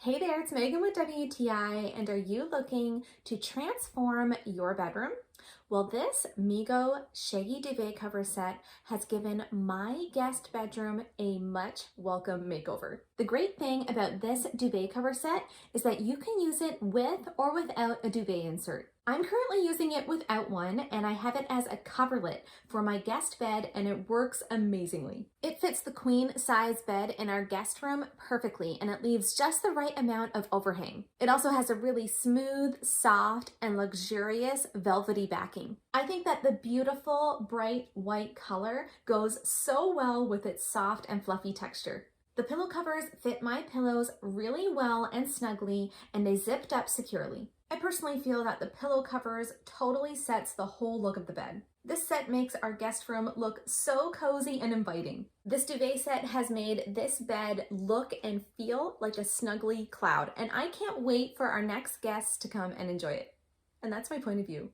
Hey there, it's Megan with WTI, and are you looking to transform your bedroom? Well, this MEGO shaggy duvet cover set has given my guest bedroom a much welcome makeover. The great thing about this duvet cover set is that you can use it with or without a duvet insert. I'm currently using it without one, and I have it as a coverlet for my guest bed, and it works amazingly. It fits the queen size bed in our guest room perfectly, and it leaves just the right amount of overhang. It also has a really smooth, soft, and luxurious velvety backing. I think that the beautiful bright white color goes so well with its soft and fluffy texture. The pillow covers fit my pillows really well and snugly, and they zipped up securely. I personally feel that the pillow covers totally sets the whole look of the bed. This set makes our guest room look so cozy and inviting. This duvet set has made this bed look and feel like a snuggly cloud, and I can't wait for our next guests to come and enjoy it. And that's my point of view.